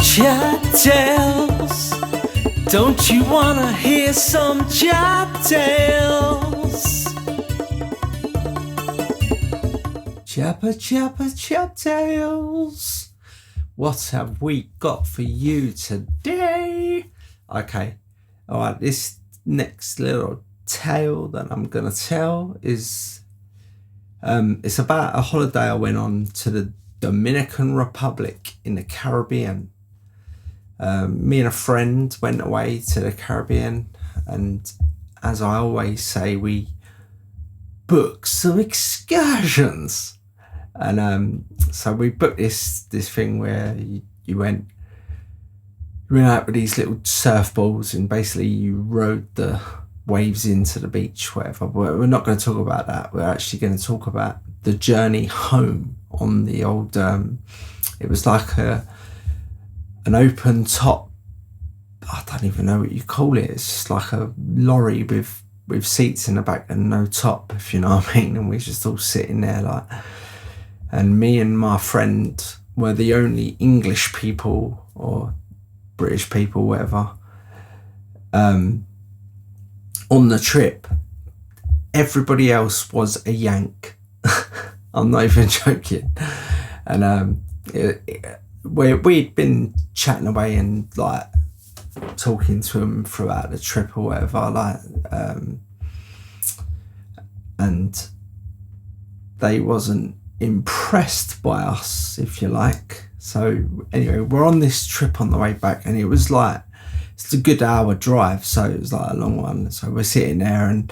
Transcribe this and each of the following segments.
Chat tales, don't you wanna hear some chat tales? Chat tales. What have we got for you today? Okay, alright, this next little tale that I'm gonna tell is it's about a holiday I went on to the Dominican Republic in the Caribbean. Me and a friend went away to the Caribbean, and as I always say, we booked some excursions. And so we booked this thing where you went out with these little surfboards, and basically you rode the waves into the beach, whatever. We're not going to talk about that. We're actually going to talk about the journey home on the old it was like an open top, I don't even know what you call it, it's just like a lorry with seats in the back and no top, if you know what I mean. And we're just all sitting there like, and me and my friend were the only English people or British people, whatever, on the trip. Everybody else was a Yank. I'm not even joking. And we'd been chatting away and like talking to them throughout the trip or whatever, like, and they wasn't impressed by us, if you like. So anyway, we're on this trip on the way back, and it was like, it's a good hour drive, so it was like a long one. So we're sitting there, and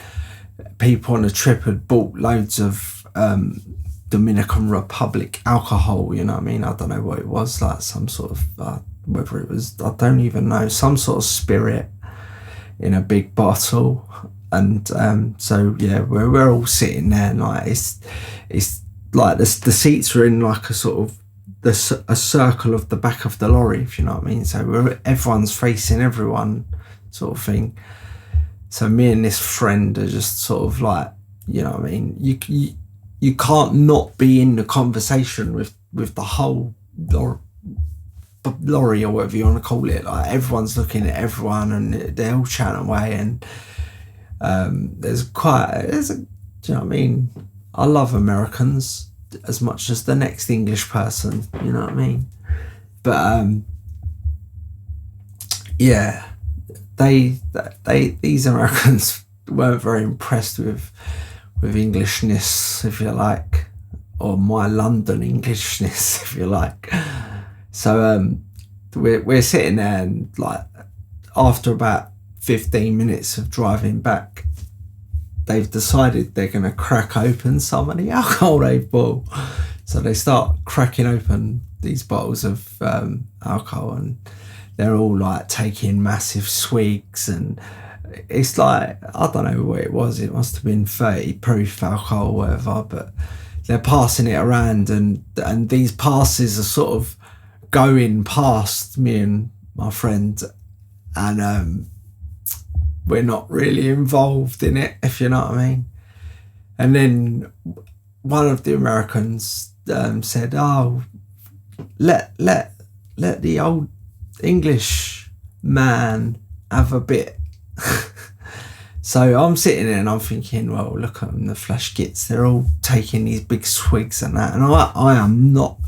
people on the trip had bought loads of Dominican Republic alcohol, you know what I mean? I don't know what it was, like some sort of whether it was, I don't even know, some sort of spirit in a big bottle. And so yeah, we're all sitting there, and like it's like the seats are in like a sort of a circle of the back of the lorry, if you know what I mean. So everyone's facing everyone, sort of thing. So me and this friend are just sort of like, you know what I mean, you can't not be in the conversation with the whole lorry or whatever you want to call it. Like everyone's looking at everyone, and they're all chatting away, and there's do you know what I mean, I love Americans as much as the next English person, you know what I mean. But yeah, these Americans weren't very impressed with Englishness, if you like, or my London Englishness, if you like. So we're sitting there, and like after about 15 minutes of driving back, they've decided they're going to crack open some of the alcohol they've bought. So they start cracking open these bottles of alcohol, and they're all like taking massive swigs, and it's like, I don't know what it was, it must have been 30 proof alcohol or whatever, but they're passing it around, and these passes are sort of going past me and my friend, and we're not really involved in it, if you know what I mean. And then one of the Americans said, "Oh, let the old English man have a bit." So I'm sitting there and I'm thinking, well, look at them, the flash gits, they're all taking these big swigs and that, and I am not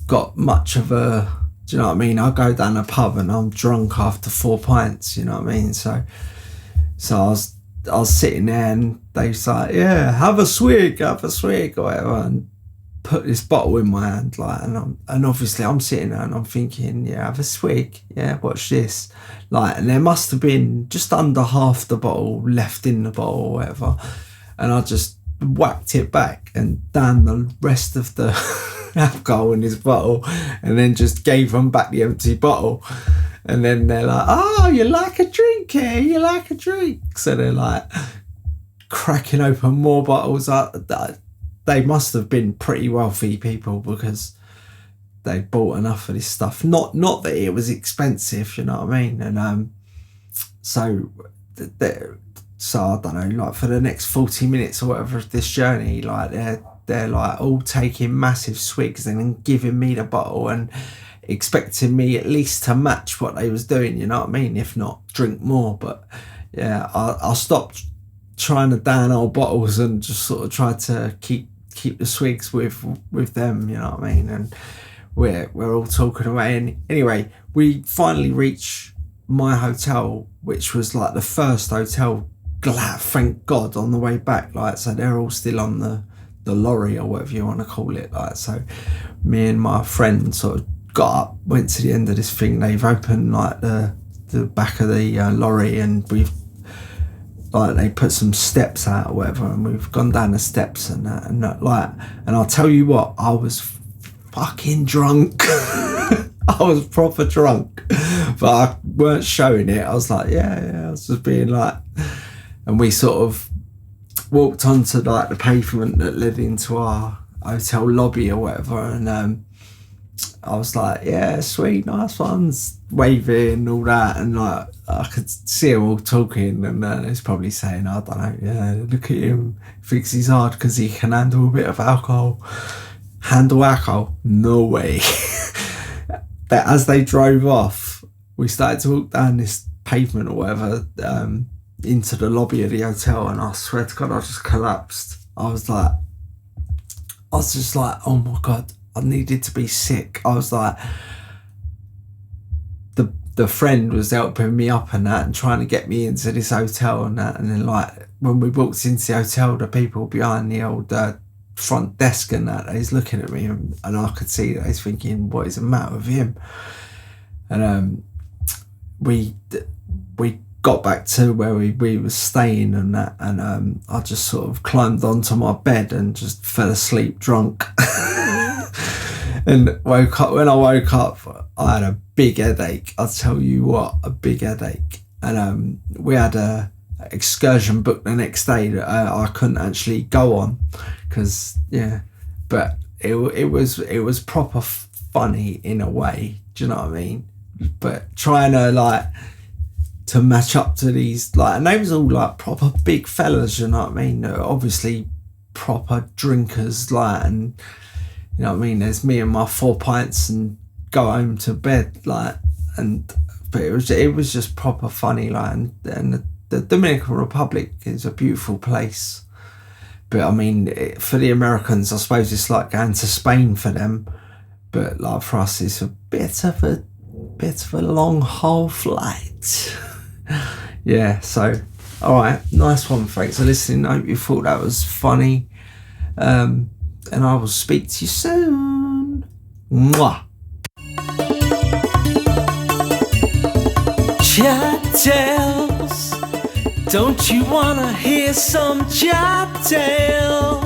got much of a, do you know what I mean? I go down a pub and I'm drunk after 4 pints, you know what I mean? So I was sitting there, and they was like, yeah, have a swig or whatever, and put this bottle in my hand, like, and obviously I'm sitting there and I'm thinking, yeah, have a swig, yeah, watch this, like, and there must have been just under half the bottle left in the bottle or whatever, and I just whacked it back and down the rest of the alcohol in his bottle, and then just gave them back the empty bottle. And then they're like, oh, you like a drink here, you like a drink, so they're like cracking open more bottles. They must have been pretty wealthy people, because they bought enough of this stuff. Not that it was expensive, you know what I mean? And so I don't know, like for the next 40 minutes or whatever of this journey, like there, like all taking massive swigs and then giving me the bottle and expecting me at least to match what they was doing, you know what I mean? If not, drink more. But yeah, I stopped trying to down old bottles and just sort of tried to keep the swigs with them, you know what I mean? And we're all talking away, and anyway, we finally reach my hotel, which was like the first hotel, thank God, on the way back. Like, so they're all still on the lorry or whatever you want to call it. Like, so me and my friend sort of got up, went to the end of this thing. They've opened like the back of the lorry, and we've like, they put some steps out or whatever, and we've gone down the steps and I'll tell you what, I was fucking drunk. I was proper drunk, but I weren't showing it. I was like, yeah, I was just being like, and we sort of walked onto like the pavement that led into our hotel lobby or whatever, and I was like, yeah, sweet, nice ones, waving and all that, and like I could see them all talking, and he's probably saying, I don't know, yeah, look at him, thinks he's hard because he can handle a bit of alcohol. Handle alcohol? No way. But as they drove off, we started to walk down this pavement or whatever, into the lobby of the hotel, and I swear to God, I just collapsed. I was just like, oh my God, I needed to be sick. I was like, the friend was helping me up and that, and trying to get me into this hotel and that, and then like when we walked into the hotel, the people behind the old front desk and that, he's looking at me, and I could see that he's thinking, what is the matter with him? And we got back to where we were staying and that, and I just sort of climbed onto my bed and just fell asleep drunk. And woke up. When I woke up, I had a big headache. I'll tell you what, a big headache. And we had a excursion booked the next day that I couldn't actually go on, because but it was proper funny in a way. Do you know what I mean? But trying to like to match up to these, like, and they was all like proper big fellas. You know what I mean? Obviously proper drinkers, like, and you know what I mean? There's me and my 4 pints and go home to bed, like, but it was just proper funny, like, and the Dominican Republic is a beautiful place, but I mean, for the Americans, I suppose it's like going to Spain for them, but like for us, it's a bit of a long haul flight. Yeah, so all right, nice one, thanks for listening. I hope you thought that was funny. And I will speak to you soon. Mwah. Chat tales. Don't you wanna hear some chat tales?